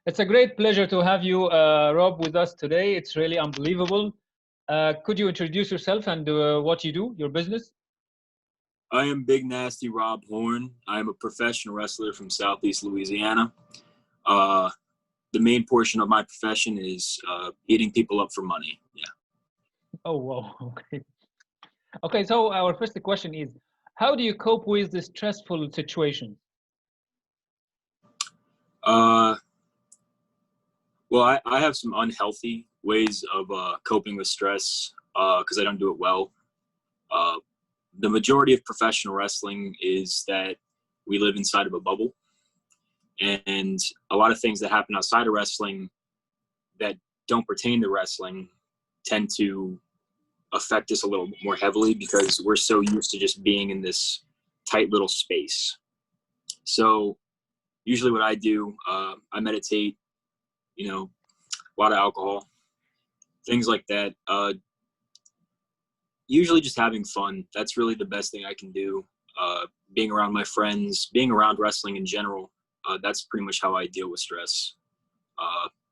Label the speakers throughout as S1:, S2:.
S1: It's a great pleasure to have you, Rob, with us today. It's really unbelievable. Could you introduce yourself and what you do, your business?
S2: I am Big Nasty Rob Horn. I am a professional wrestler from Southeast Louisiana. Uh, the main portion of my profession is beating people up for money. Yeah.
S1: Oh, wow. Okay. Okay, so our first question is, how do you cope with the stressful situation?
S2: Uh, well, I have some unhealthy ways of coping with stress because I don't do it well. Uh, the majority of professional wrestling is that we live inside of a bubble. And a lot of things that happen outside of wrestling that don't pertain to wrestling tend to affect us a little more heavily because we're so used to just being in this tight little space. So usually what I do, I meditate, a lot of alcohol, things like that. Usually just having fun. That's really the best thing I can do. Being around my friends, being around wrestling in general, that's pretty much how I deal with stress.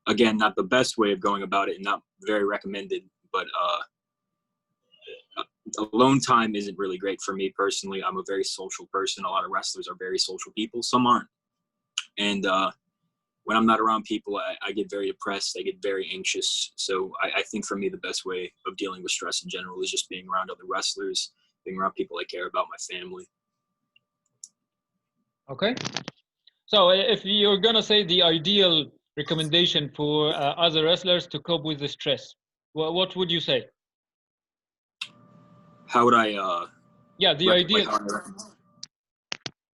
S2: Again, not the best way of going about it and not very recommended, but alone time isn't really great for me personally. I'm a very social person. A lot of wrestlers are very social people. Some aren't. And when I'm not around people, I get very depressed. I get very anxious. So I think for me, the best way of dealing with stress in general is just being around other wrestlers, being around people I care about, my family.
S1: Okay. So if you're going to say the ideal recommendation for other wrestlers to cope with the stress, what would you say?
S2: How would I?
S1: Yeah, the ideal.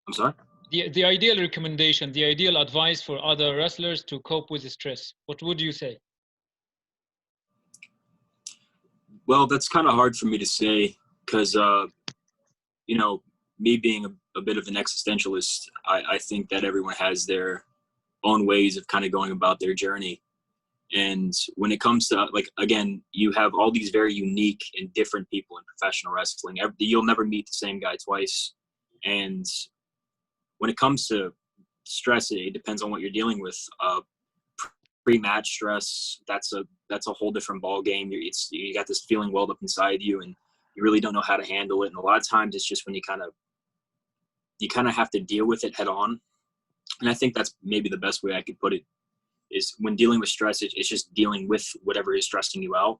S2: I'm sorry.
S1: The ideal recommendation, the ideal advice for other wrestlers to cope with the stress. What would you say?
S2: Well, that's kind of hard for me to say because, me being a bit of an existentialist, I think that everyone has their own ways of kind of going about their journey. And when it comes to, again, you have all these very unique and different people in professional wrestling. You'll never meet the same guy twice. And when it comes to stress, it depends on what you're dealing with. Pre-match stress, that's a whole different ball game. You got this feeling welled up inside you, and you really don't know how to handle it. And a lot of times, it's just when you kind of have to deal with it head on. And I think that's maybe the best way I could put it is when dealing with stress, it's just dealing with whatever is stressing you out,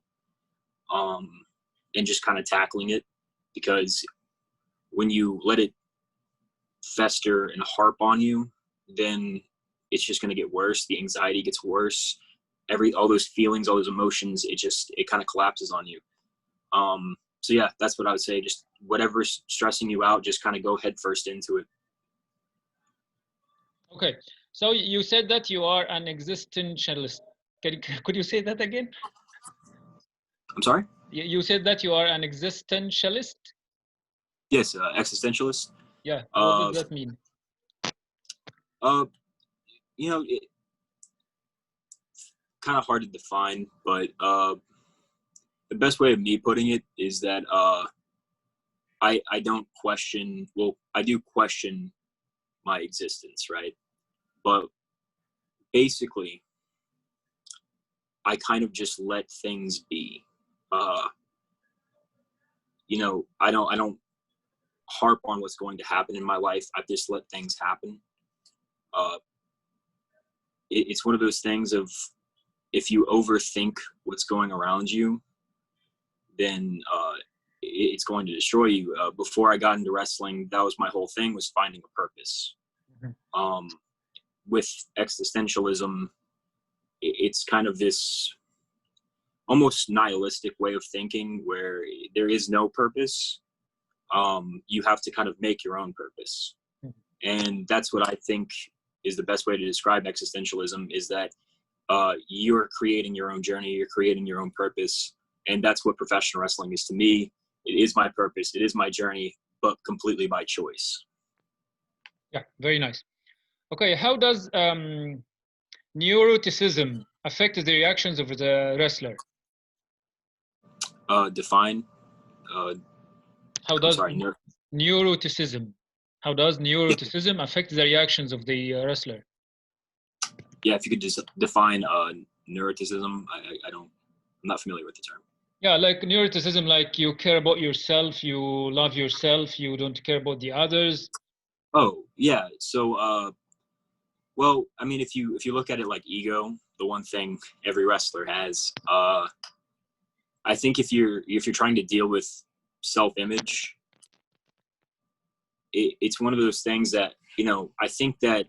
S2: and just kind of tackling it. Because when you let it fester and harp on you, then it's just going to get worse. The anxiety gets worse. All those feelings, all those emotions, it kind of collapses on you. So yeah, that's what I would say. Just whatever's stressing you out, just kind of go head first into it.
S1: Okay. So you said that you are an existentialist. Could you say that again?
S2: I'm sorry?
S1: You said that you are an existentialist?
S2: Yes, existentialist.
S1: Yeah. What does that mean?
S2: Kind of hard to define, but the best way of me putting it is that I don't question. Well, I do question my existence, right? But basically, I kind of just let things be. I don't harp on what's going to happen in my life. I just let things happen. It's one of those things of if you overthink what's going around you, then it's going to destroy you. Before I got into wrestling, that was my whole thing, was finding a purpose. Mm-hmm. With existentialism, it's kind of this almost nihilistic way of thinking where there is no purpose. You have to kind of make your own purpose. And that's what I think is the best way to describe existentialism, is that you're creating your own journey, you're creating your own purpose. And that's what professional wrestling is to me. It is my purpose, it is my journey, but completely by choice.
S1: Yeah, very nice. Okay, how does neuroticism affect the reactions of the wrestler?
S2: Define.
S1: How does neuroticism? How does neuroticism affect the reactions of the wrestler?
S2: Yeah, if you could just define neuroticism, I'm not familiar with the term.
S1: Yeah, like neuroticism, like you care about yourself, you love yourself, you don't care about the others.
S2: Oh, yeah. So, well, I mean, if you look at it like ego, the one thing every wrestler has, I think if you're trying to deal with self-image, it's one of those things that, you know, I think that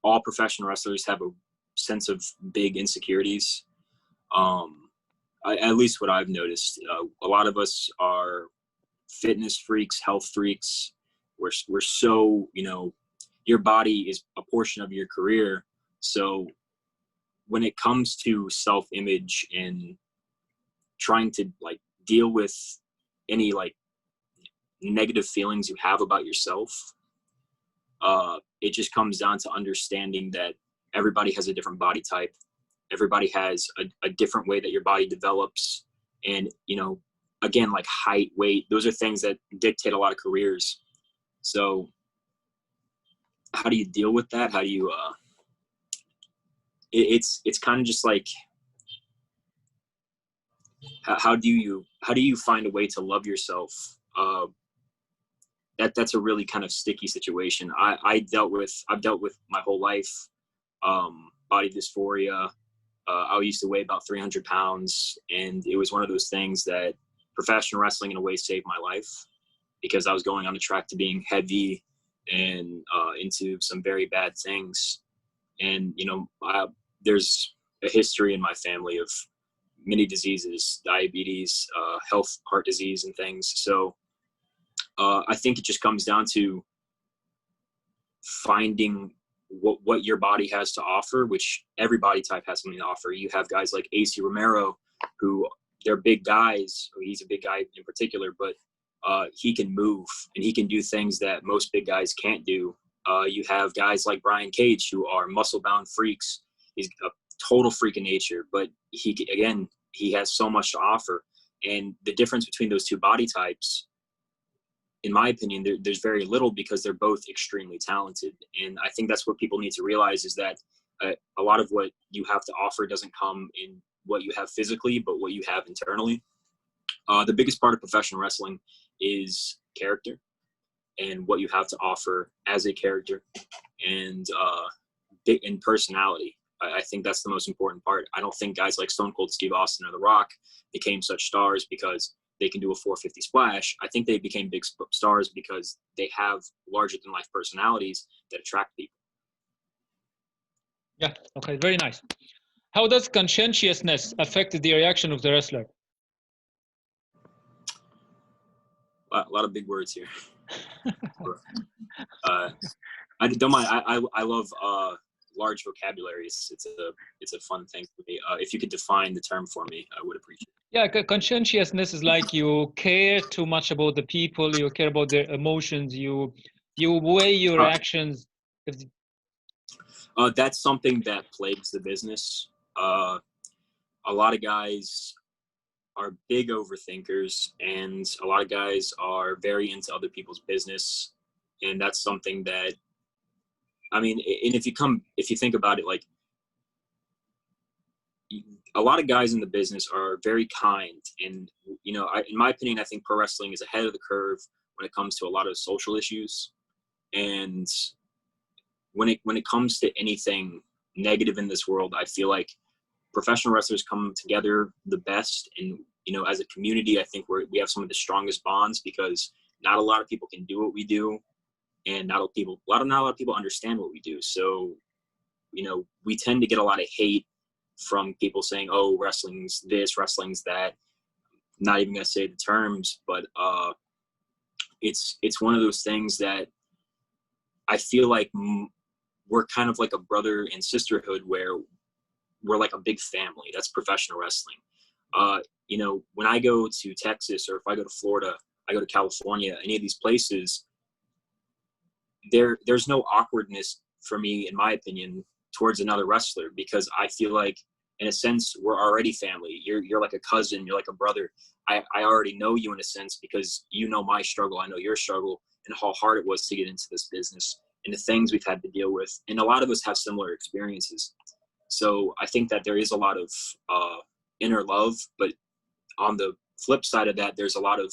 S2: all professional wrestlers have a sense of big insecurities. At least what I've noticed, a lot of us are fitness freaks, health freaks. We're so, you know, your body is a portion of your career. So when it comes to self-image and trying to like deal with any like negative feelings you have about yourself, it just comes down to understanding that everybody has a different body type. Everybody has a different way that your body develops. And, you know, again, like height, weight, those are things that dictate a lot of careers. So how do you deal with that? How do you, it's kind of just like, how do you find a way to love yourself? That's a really kind of sticky situation. I've dealt with my whole life, body dysphoria. I used to weigh about 300 pounds, and it was one of those things that professional wrestling in a way saved my life, because I was going on a track to being heavy and into some very bad things. And, you know, there's a history in my family of many diseases, diabetes, heart disease and things. So I think it just comes down to finding what your body has to offer, which every body type has something to offer. You have guys like AC Romero, who they're big guys. He's a big guy in particular, but he can move and he can do things that most big guys can't do. You have guys like Brian Cage, who are muscle-bound freaks. He's a total freak of nature, but he has so much to offer. And the difference between those two body types, in my opinion, there's very little, because they're both extremely talented. And I think that's what people need to realize, is that a lot of what you have to offer doesn't come in what you have physically, but what you have internally. The biggest part of professional wrestling is character and what you have to offer as a character, and in personality. I think that's the most important part. I don't think guys like Stone Cold Steve Austin or The Rock became such stars because they can do a 450 splash. I think they became big stars because they have larger than life personalities that attract people.
S1: Yeah, okay, very nice. How does conscientiousness affect the reaction of the wrestler?
S2: A lot of big words here. I don't mind. I love large vocabularies. It's a fun thing for me. If you could define the term for me, I would appreciate it.
S1: Yeah, conscientiousness is like you care too much about the people, you care about their emotions, you weigh your actions.
S2: That's something that plagues the business. A lot of guys are big overthinkers, and a lot of guys are very into other people's business. And that's something that, I mean, and if you think about it, like, a lot of guys in the business are very kind. And, you know, in my opinion, I think pro wrestling is ahead of the curve when it comes to a lot of social issues. And when it comes to anything negative in this world, I feel like professional wrestlers come together the best. And, you know, as a community, I think we have some of the strongest bonds, because not a lot of people can do what we do, and not a lot of people understand what we do. So, you know, we tend to get a lot of hate from people saying, "Oh, wrestling's this, wrestling's that." I'm not even gonna say the terms, but it's one of those things that I feel like we're kind of like a brother and sisterhood, where we're like a big family. That's professional wrestling. You know, when I go to Texas, or if I go to Florida, I go to California, any of these places, there's no awkwardness for me, in my opinion, towards another wrestler, because I feel like, in a sense, we're already family. You're like a cousin, you're like a brother. I already know you in a sense, because you know my struggle, I know your struggle, and how hard it was to get into this business, and the things we've had to deal with. And a lot of us have similar experiences. So I think that there is a lot of inner love, but on the flip side of that, there's a lot of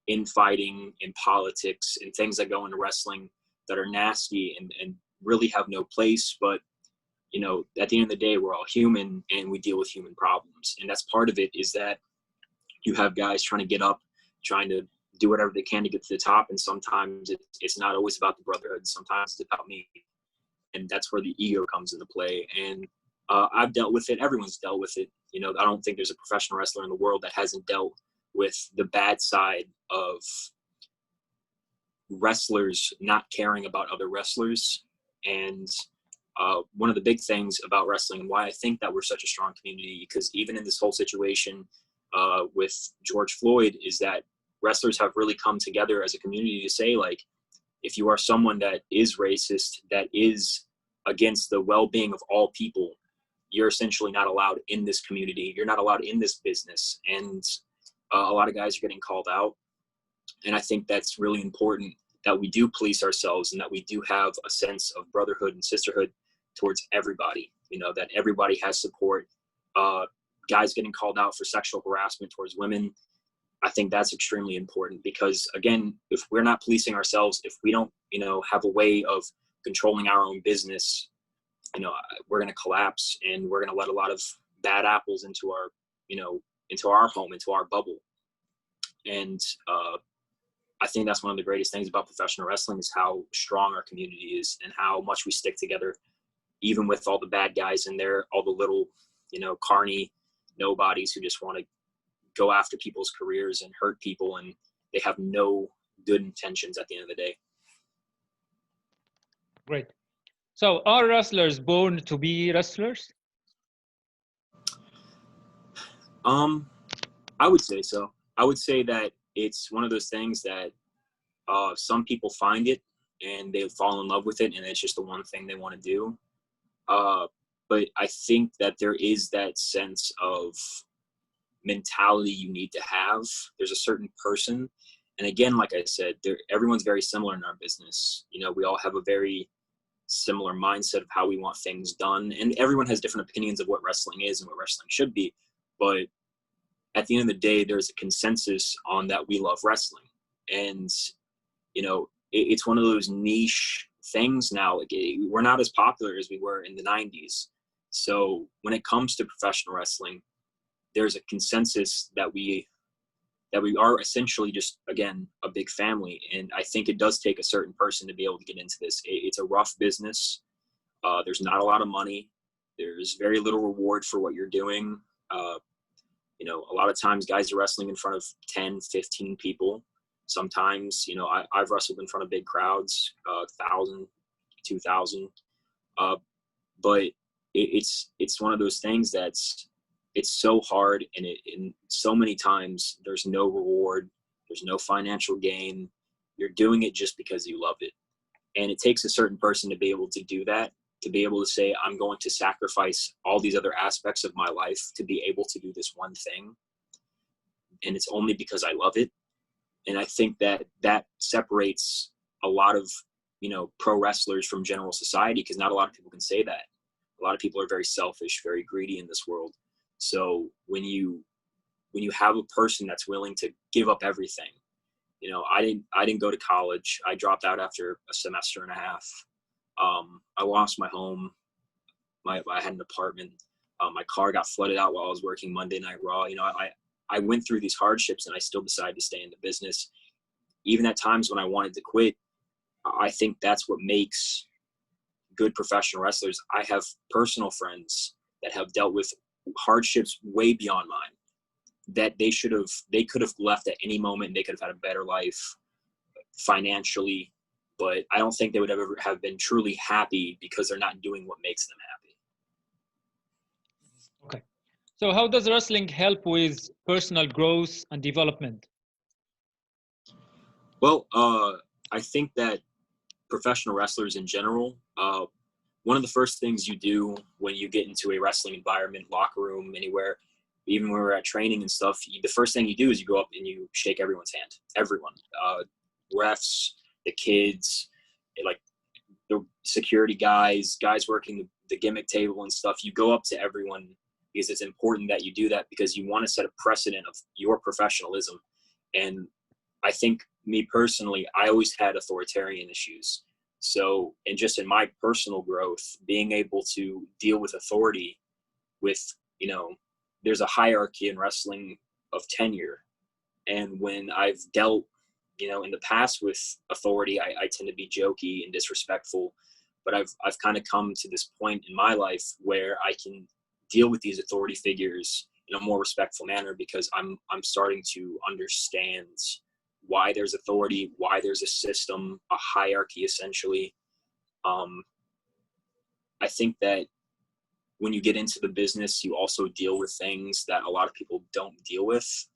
S2: infighting in politics and things that go into wrestling that are nasty and really have no place. But, you know, at the end of the day, we're all human and we deal with human problems. And that's part of it, is that you have guys trying to get up, trying to do whatever they can to get to the top. And sometimes it's not always about the brotherhood. Sometimes it's about me. And that's where the ego comes into play. And I've dealt with it. Everyone's dealt with it. You know, I don't think there's a professional wrestler in the world that hasn't dealt with the bad side of wrestlers not caring about other wrestlers. And one of the big things about wrestling, and why I think that we're such a strong community, because even in this whole situation with George Floyd, is that wrestlers have really come together as a community to say, like, if you are someone that is racist, that is against the well-being of all people, you're essentially not allowed in this community. You're not allowed in this business. And a lot of guys are getting called out. And I think that's really important, that we do police ourselves and that we do have a sense of brotherhood and sisterhood towards everybody, you know, that everybody has support. Guys getting called out for sexual harassment towards women, I think that's extremely important, because again, if we're not policing ourselves, if we don't, you know, have a way of controlling our own business, you know, we're going to collapse, and we're going to let a lot of bad apples into our, you know, into our home, into our bubble. And I think that's one of the greatest things about professional wrestling, is how strong our community is and how much we stick together, even with all the bad guys in there, all the little, you know, carny nobodies who just want to go after people's careers and hurt people, and they have no good intentions at the end of the day.
S1: Great. So are wrestlers born to be wrestlers?
S2: I would say so. I would say that it's one of those things that some people find it and they fall in love with it, and it's just the one thing they want to do. But I think that there is that sense of mentality you need to have. There's a certain person, and again, like I said, everyone's very similar in our business. You know, we all have a very similar mindset of how we want things done, and everyone has different opinions of what wrestling is and what wrestling should be. But at the end of the day, there's a consensus on that we love wrestling. And, you know, it's one of those niche things now. Like, we're not as popular as we were in the 90s. So when it comes to professional wrestling, there's a consensus that we are essentially just, again, a big family. And I think it does take a certain person to be able to get into this. It's a rough business. There's not a lot of money. There's very little reward for what you're doing. You know, a lot of times guys are wrestling in front of 10, 15 people. Sometimes, you know, I've wrestled in front of big crowds, 1,000, 2,000. But it's one of those things it's so hard, and so many times there's no reward. There's no financial gain. You're doing it just because you love it. And it takes a certain person to be able to do that, to be able to say, I'm going to sacrifice all these other aspects of my life to be able to do this one thing. And it's only because I love it. And I think that separates a lot of, you know, pro wrestlers from general society, because not a lot of people can say that. A lot of people are very selfish, very greedy in this world. So when you have a person that's willing to give up everything, you know, I didn't go to college. I dropped out after a semester and a half. I lost my home. I had an apartment. My car got flooded out while I was working Monday Night Raw. You know, I went through these hardships, and I still decided to stay in the business. Even at times when I wanted to quit, I think that's what makes good professional wrestlers. I have personal friends that have dealt with hardships way beyond mine, that they could have left at any moment. They could have had a better life financially, but I don't think they would ever have been truly happy because they're not doing what makes them happy.
S1: Okay. So how does wrestling help with personal growth and development?
S2: Well, I think that professional wrestlers in general, one of the first things you do when you get into a wrestling environment, locker room, anywhere, even when we're at training and stuff, the first thing you do is you go up and you shake everyone's hand. Everyone, refs, the kids, like the security guys working the gimmick table and stuff. You go up to everyone because it's important that you do that, because you want to set a precedent of your professionalism. And I think, me personally, I always had authoritarian issues. So, and just in my personal growth, being able to deal with authority with, there's a hierarchy in wrestling of tenure. And when I've dealt, in the past with authority, I tend to be jokey and disrespectful. But I've kind of come to this point in my life where I can deal with these authority figures in a more respectful manner, because I'm starting to understand why there's authority, why there's a system, a hierarchy, essentially. I think that when you get into the business, you also deal with things that a lot of people don't deal with.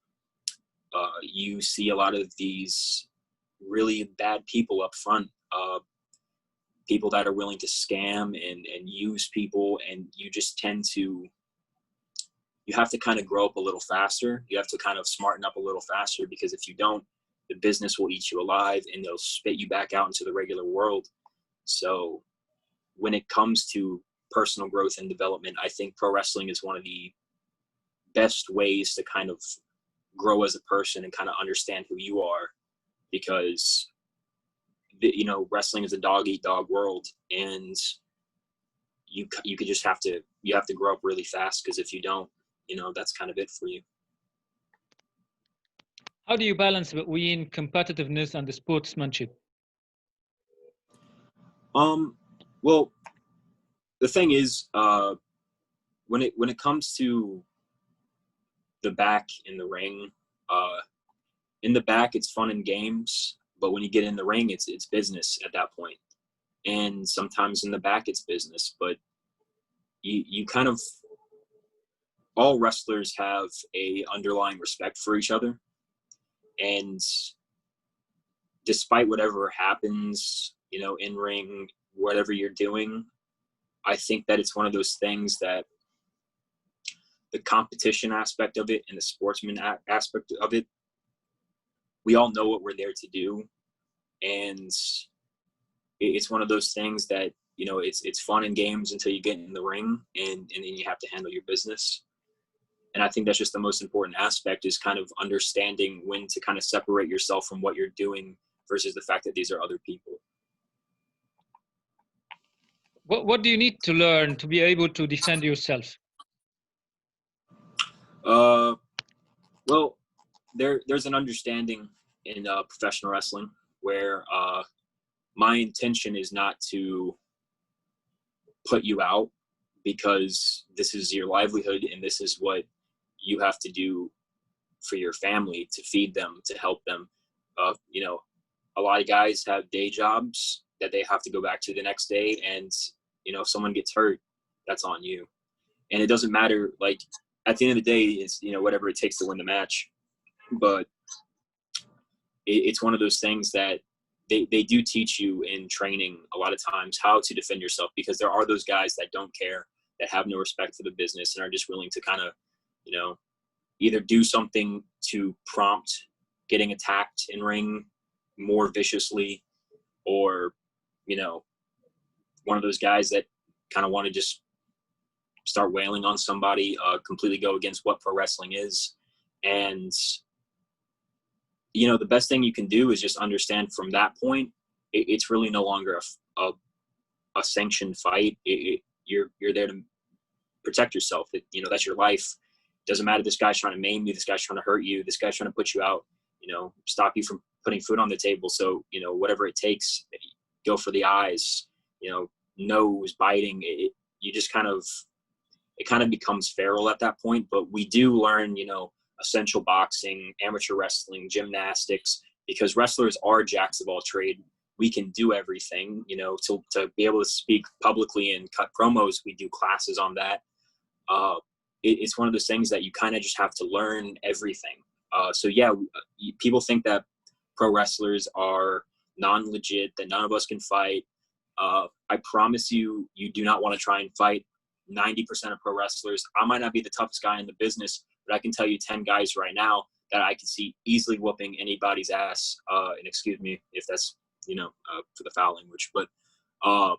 S2: You see a lot of these really bad people up front, people that are willing to scam and use people, and you just tend to, you have to kind of grow up a little faster. You have to kind of smarten up a little faster, because if you don't, the business will eat you alive and they'll spit you back out into the regular world. So when it comes to personal growth and development, I think pro wrestling is one of the best ways to kind of grow as a person and kind of understand who you are, because wrestling is a dog eat dog world, and you could just have to grow up really fast, because if you don't, that's kind of it for you.
S1: How do you balance between competitiveness and the sportsmanship?
S2: Well, the thing is, when it comes to the back in the ring, in the back it's fun and games, but when you get in the ring, it's business at that point. And sometimes in the back it's business, but you kind of, all wrestlers have a underlying respect for each other. And despite whatever happens, in ring, whatever you're doing, I think that it's one of those things that the competition aspect of it and the sportsman aspect of it, we all know what we're there to do. And it's one of those things that, it's fun and games until you get in the ring, and then you have to handle your business. And I think that's just the most important aspect, is kind of understanding when to kind of separate yourself from what you're doing versus the fact that these are other people.
S1: What do you need to learn to be able to defend yourself?
S2: Well, there's an understanding in professional wrestling where my intention is not to put you out, because this is your livelihood and this is what you have to do for your family, to feed them, to help them. A lot of guys have day jobs that they have to go back to the next day, and if someone gets hurt, that's on you. And it doesn't matter, like, at the end of the day, it's whatever it takes to win the match. But it's one of those things that they do teach you in training a lot of times how to defend yourself, because there are those guys that don't care, that have no respect for the business, and are just willing to kind of either do something to prompt getting attacked in ring more viciously, or one of those guys that kind of want to just start wailing on somebody, completely go against what pro wrestling is. And the best thing you can do is just understand from that point, it's really no longer a sanctioned fight. You're there to protect yourself. That's your life. Doesn't matter, this guy's trying to maim you, this guy's trying to hurt you, this guy's trying to put you out, stop you from putting food on the table. So, whatever it takes, go for the eyes, nose, biting. It kind of becomes feral at that point. But we do learn, essential boxing, amateur wrestling, gymnastics, because wrestlers are jacks of all trade. We can do everything, to be able to speak publicly and cut promos. We do classes on that. It's one of those things that you kind of just have to learn everything. So yeah, people think that pro wrestlers are non-legit, that none of us can fight. I promise you, you do not want to try and fight 90% of pro wrestlers. I might not be the toughest guy in the business, but I can tell you 10 guys right now that I can see easily whooping anybody's ass. And excuse me if that's, for the foul language, but uh,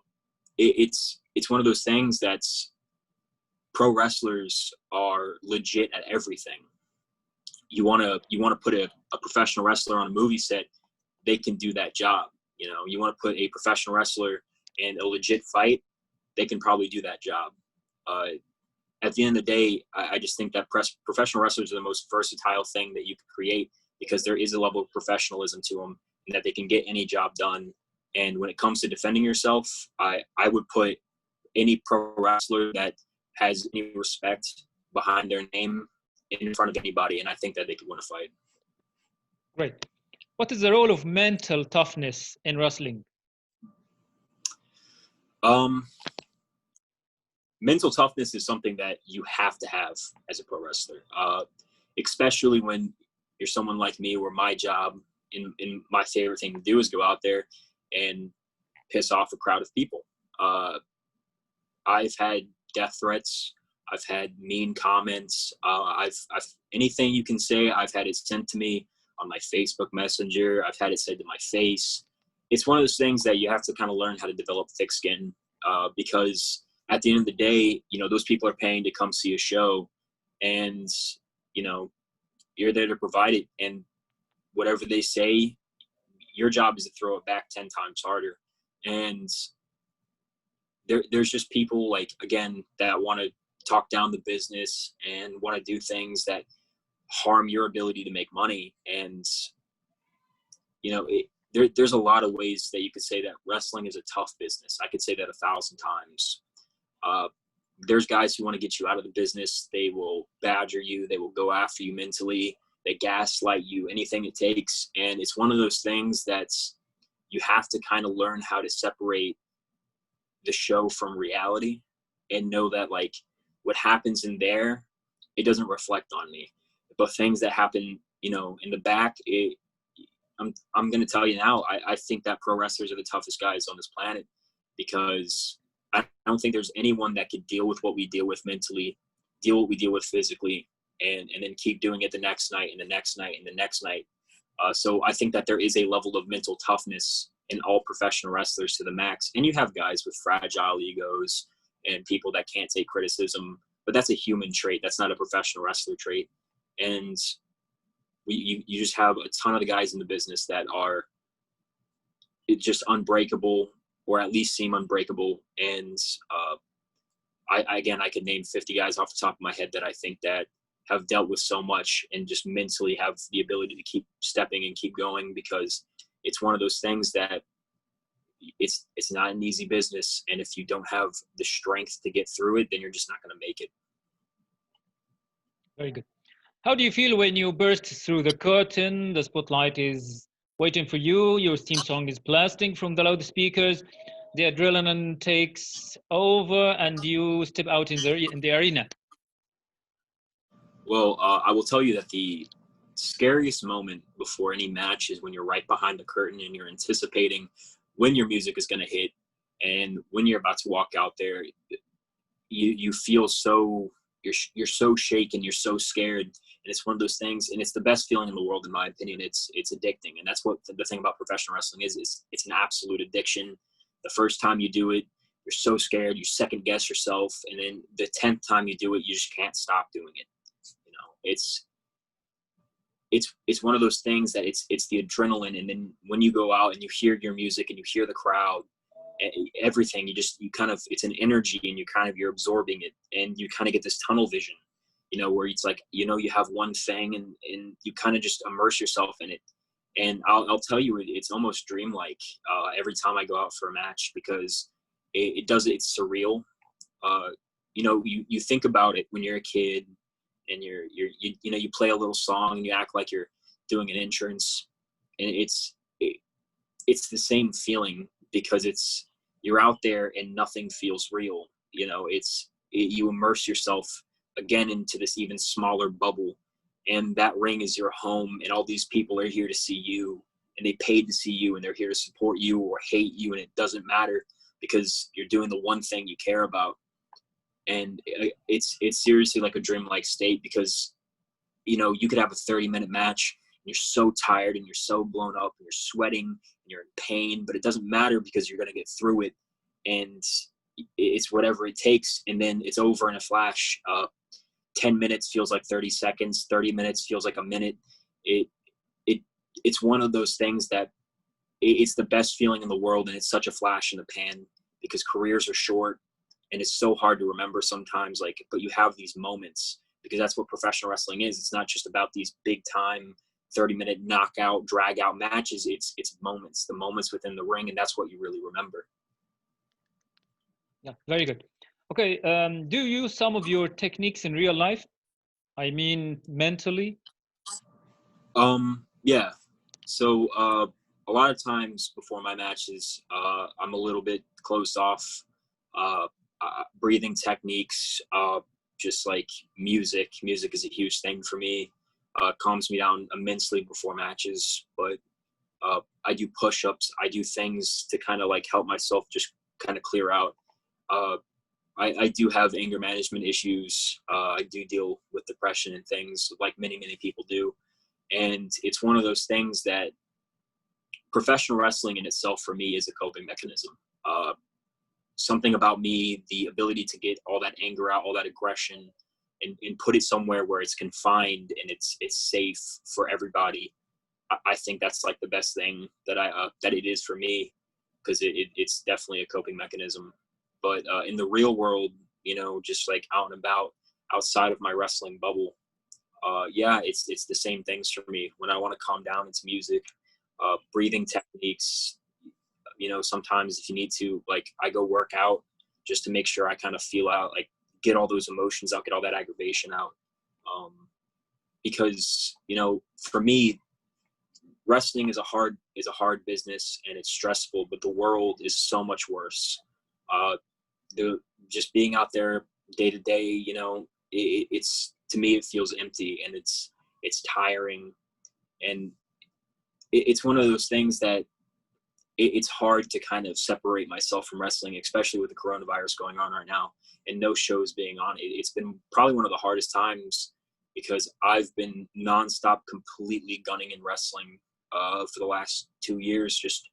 S2: it's one of those things that's pro wrestlers are legit at everything. You want to put a professional wrestler on a movie set, they can do that job. You know, you want to put a professional wrestler in a legit fight, they can probably do that job. At the end of the day, I just think that professional wrestlers are the most versatile thing that you could create, because there is a level of professionalism to them, and that they can get any job done. And when it comes to defending yourself, I would put any pro wrestler that has any respect behind their name in front of anybody, and I think that they could win a fight.
S1: Great. What is the role of mental toughness in wrestling?
S2: Mental toughness is something that you have to have as a pro wrestler, especially when you're someone like me, where my job and my favorite thing to do is go out there and piss off a crowd of people. I've had death threats. I've had mean comments. I've anything you can say, I've had it sent to me on my Facebook Messenger. I've had it said to my face. It's one of those things that you have to kind of learn how to develop thick skin, because at the end of the day, you know, those people are paying to come see a show, and, you know, you're there to provide it. And whatever they say, your job is to throw it back 10 times harder. And there's just people, like, again, that want to talk down the business and want to do things that harm your ability to make money. And, you know, there's a lot of ways that you could say that wrestling is a tough business. I could say that 1,000 times. There's guys who want to get you out of the business. They will badger you. They will go after you mentally. They gaslight you, anything it takes. And it's one of those things that's, you have to kind of learn how to separate the show from reality, and know that, like, what happens in there, it doesn't reflect on me. But things that happen, you know, in the back, I'm going to tell you now, I think that pro wrestlers are the toughest guys on this planet, because I don't think there's anyone that could deal with what we deal with mentally, deal what we deal with physically, and then keep doing it the next night and the next night and the next night. So I think that there is a level of mental toughness in all professional wrestlers to the max. And you have guys with fragile egos and people that can't take criticism, but that's a human trait. That's not a professional wrestler trait. And you just have a ton of the guys in the business that are just unbreakable, or at least seem unbreakable. And I could name 50 guys off the top of my head that I think that have dealt with so much and just mentally have the ability to keep stepping and keep going, because it's one of those things that it's not an easy business. And if you don't have the strength to get through it, then you're just not going to make it.
S1: Very good. How do you feel when you burst through the curtain, the spotlight is waiting for you, your theme song is blasting from the loudspeakers, the adrenaline takes over, and you step out in the arena?
S2: Well, I will tell you that the scariest moment before any match is when you're right behind the curtain and you're anticipating when your music is going to hit, and when you're about to walk out there, you feel so, you're so shaken, you're so scared. And it's one of those things, and it's the best feeling in the world, in my opinion. It's addicting. And that's what the thing about professional wrestling is it's an absolute addiction. The first time you do it, you're so scared, you second guess yourself. And then the 10th time you do it, you just can't stop doing it. You know, it's one of those things that it's the adrenaline. And then when you go out and you hear your music and you hear the crowd, everything, you kind of, it's an energy, and you're absorbing it, and you kind of get this tunnel vision, you know, where it's like, you know, you have one thing, and you kind of just immerse yourself in it. And I'll tell you, it's almost dreamlike every time I go out for a match, because it's surreal. You know, you think about it when you're a kid, and you play a little song and you act like you're doing an entrance, and it's the same feeling, because you're out there and nothing feels real. You know, you immerse yourself again into this even smaller bubble, and that ring is your home, and all these people are here to see you, and they paid to see you, and they're here to support you or hate you, and it doesn't matter, because you're doing the one thing you care about. And it's seriously like a dreamlike state, because, you know, you could have a 30-minute match and you're so tired and you're so blown up and you're sweating and you're in pain, but it doesn't matter, because you're going to get through it. and it's whatever it takes, and then it's over in a flash. 10 minutes feels like 30 seconds, 30 minutes feels like a minute. It it it's one of those things that it's the best feeling in the world, and it's such a flash in the pan, because careers are short and it's so hard to remember sometimes, like, but you have these moments, because that's what professional wrestling is. It's not just about these big time 30-minute knockout drag out matches. It's moments, the moments within the ring, and that's what you really remember.
S1: Yeah, very good. Okay, do you use some of your techniques in real life? I mean, mentally?
S2: Yeah. So a lot of times before my matches, I'm a little bit closed off. Breathing techniques, just like music. Music is a huge thing for me. Calms me down immensely before matches. But I do push-ups. I do things to kind of like help myself just kind of clear out. I do have anger management issues. I do deal with depression and things like many people do. And it's one of those things that professional wrestling in itself for me is a coping mechanism. Something about me, the ability to get all that anger out, all that aggression, and put it somewhere where it's confined and it's safe for everybody. I think that's like the best thing that that it is for me, because it's definitely a coping mechanism. But in the real world, you know, just like out and about outside of my wrestling bubble, yeah, it's the same things for me. When I want to calm down, it's music, breathing techniques. You know, sometimes if you need to, like, I go work out just to make sure I kind of feel out, like, get all those emotions out, get all that aggravation out. Because, you know, for me, wrestling is a hard business, and it's stressful, but the world is so much worse. Just being out there day to day, you know, it's, to me, it feels empty, and it's tiring, and it's one of those things that it's hard to kind of separate myself from wrestling, especially with the coronavirus going on right now and no shows being on. It's been probably one of the hardest times, because I've been nonstop, completely gunning in wrestling for the last 2 years. Just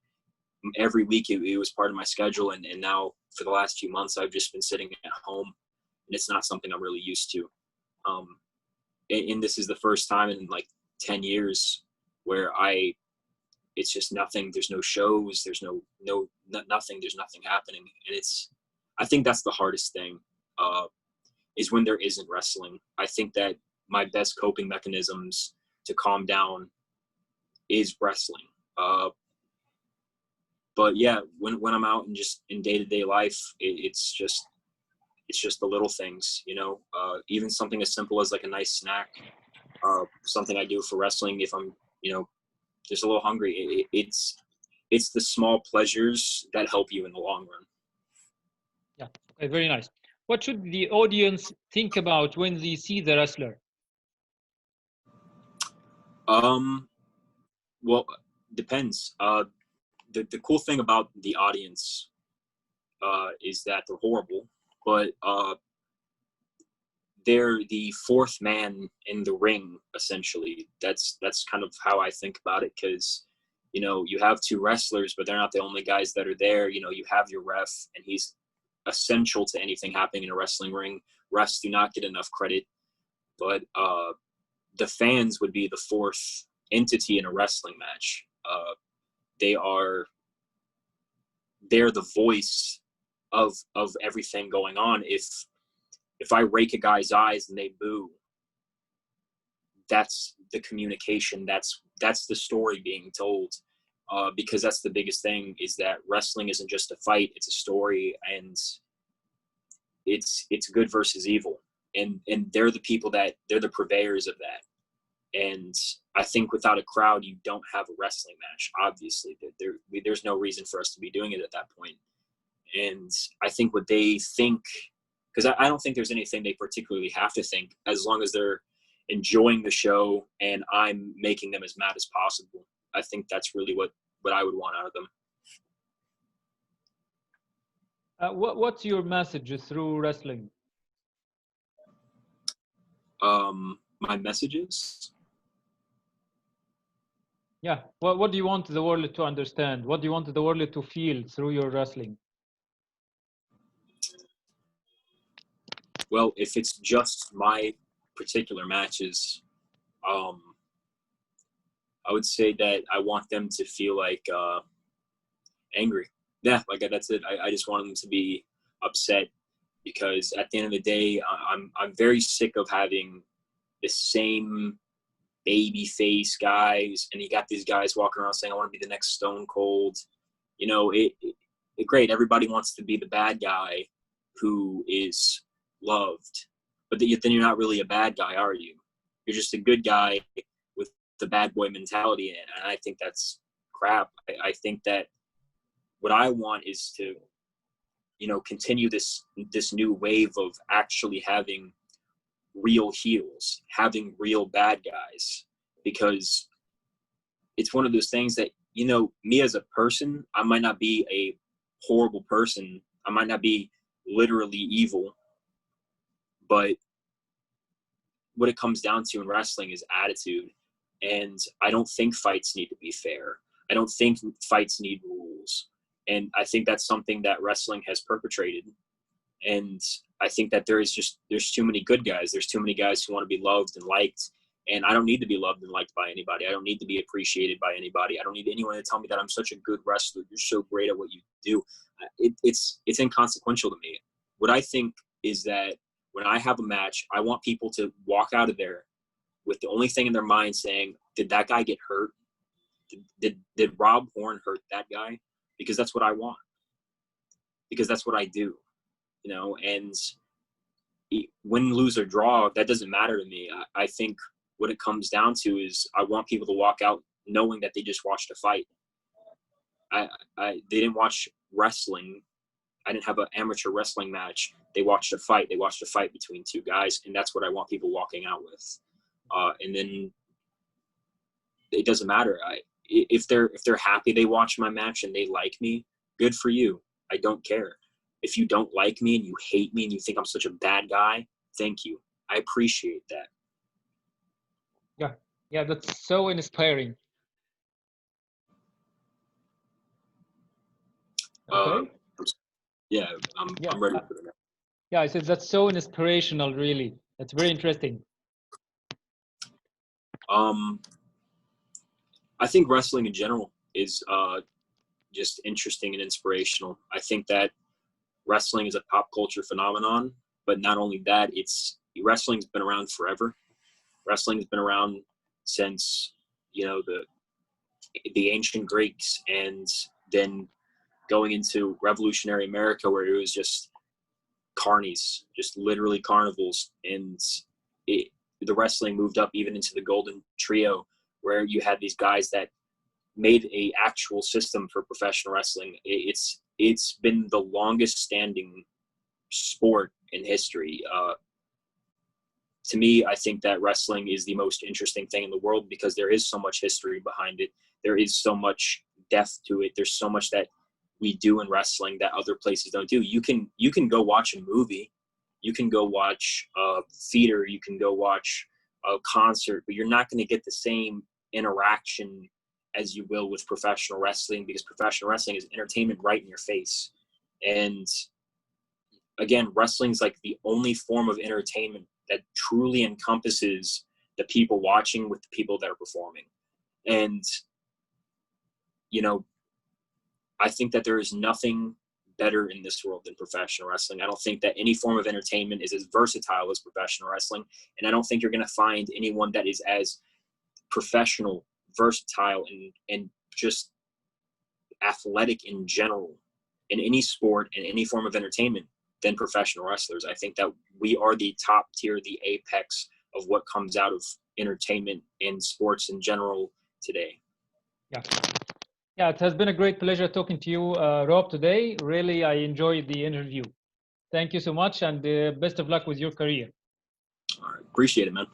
S2: every week it was part of my schedule, and now for the last few months I've just been sitting at home, and it's not something I'm really used to. And this is the first time in like 10 years where it's just nothing. There's no shows. There's nothing. There's nothing happening. And I think that's the hardest thing, is when there isn't wrestling. I think that my best coping mechanisms to calm down is wrestling. But yeah, when I'm out and just in day-to-day life, it's just the little things, you know, even something as simple as like a nice snack, something I do for wrestling. If I'm, you know, just a little hungry, it's the small pleasures that help you in the long run.
S1: Yeah, okay, very nice. What should the audience think about when they see the wrestler?
S2: Well, depends. The cool thing about the audience is that they're horrible, but they're the fourth man in the ring, essentially. That's kind of how I think about it, because, you know, you have two wrestlers, but they're not the only guys that are there. You know, you have your ref, and he's essential to anything happening in a wrestling ring. Refs do not get enough credit, but the fans would be the fourth entity in a wrestling match. They're the voice of everything going on. If I rake a guy's eyes and they boo, that's the communication. That's the story being told. Because that's the biggest thing, is that wrestling isn't just a fight; it's a story, and it's good versus evil. And they're the people they're the purveyors of that. And I think without a crowd, you don't have a wrestling match. Obviously, there's no reason for us to be doing it at that point. And I think what they think, because I don't think there's anything they particularly have to think, as long as they're enjoying the show and I'm making them as mad as possible. I think that's really what I would want out of them.
S1: What's your message through wrestling?
S2: My messages?
S1: Yeah. What do you want the world to understand? What do you want the world to feel through your wrestling?
S2: Well, if it's just my particular matches, I would say that I want them to feel like angry. Yeah, like that's it. I just want them to be upset, because at the end of the day, I'm very sick of having the same baby face guys, and you got these guys walking around saying, I want to be the next Stone Cold. You know, great. Everybody wants to be the bad guy who is loved, but then you're not really a bad guy, are you? You're just a good guy with the bad boy mentality, and I think that's crap. I think that what I want is to, you know, continue this new wave of actually having real heels, having real bad guys, because it's one of those things that, you know, me as a person, I might not be a horrible person. I might not be literally evil, but what it comes down to in wrestling is attitude. And I don't think fights need to be fair. I don't think fights need rules. And I think that's something that wrestling has perpetrated. And I think that there's too many good guys. There's too many guys who want to be loved and liked. And I don't need to be loved and liked by anybody. I don't need to be appreciated by anybody. I don't need anyone to tell me that I'm such a good wrestler. You're so great at what you do. It's inconsequential to me. What I think is that when I have a match, I want people to walk out of there with the only thing in their mind saying, did that guy get hurt? Did Rob Horn hurt that guy? Because that's what I want. Because that's what I do. You know, and win, lose, or draw, that doesn't matter to me. I think what it comes down to is I want people to walk out knowing that they just watched a fight. They didn't watch wrestling. I didn't have an amateur wrestling match. They watched a fight. They watched a fight between two guys, and that's what I want people walking out with. And then it doesn't matter. If they're happy they watch my match and they like me, good for you. I don't care. If you don't like me and you hate me and you think I'm such a bad guy, thank you. I appreciate that.
S1: Yeah, that's so inspiring. Okay.
S2: I'm ready for that.
S1: Yeah, I said that's so inspirational, really. That's very interesting.
S2: I think wrestling in general is just interesting and inspirational. I think that wrestling is a pop culture phenomenon, but not only that, wrestling's been around forever. Wrestling's been around since, you know, the ancient Greeks, and then going into revolutionary America, where it was just carnies, just literally carnivals. And the wrestling moved up even into the Golden Trio, where you had these guys that made a actual system for professional wrestling. It's been the longest standing sport in history. To me, I think that wrestling is the most interesting thing in the world, because there is so much history behind it. There is so much depth to it. There's so much that we do in wrestling that other places don't do. You can go watch a movie, you can go watch a theater, you can go watch a concert, but you're not going to get the same interaction as you will with professional wrestling, because professional wrestling is entertainment right in your face. And again, wrestling's like the only form of entertainment that truly encompasses the people watching with the people that are performing. And, you know, I think that there is nothing better in this world than professional wrestling. I don't think that any form of entertainment is as versatile as professional wrestling. And I don't think you're going to find anyone that is as professional, versatile, and just athletic in general in any sport and any form of entertainment than professional wrestlers. I think that we are the top tier, the apex of what comes out of entertainment and sports in general today.
S1: Yeah, it has been a great pleasure talking to you, Rob, today. Really, I enjoyed the interview. Thank you so much, and best of luck with your career.
S2: All right. Appreciate it, man.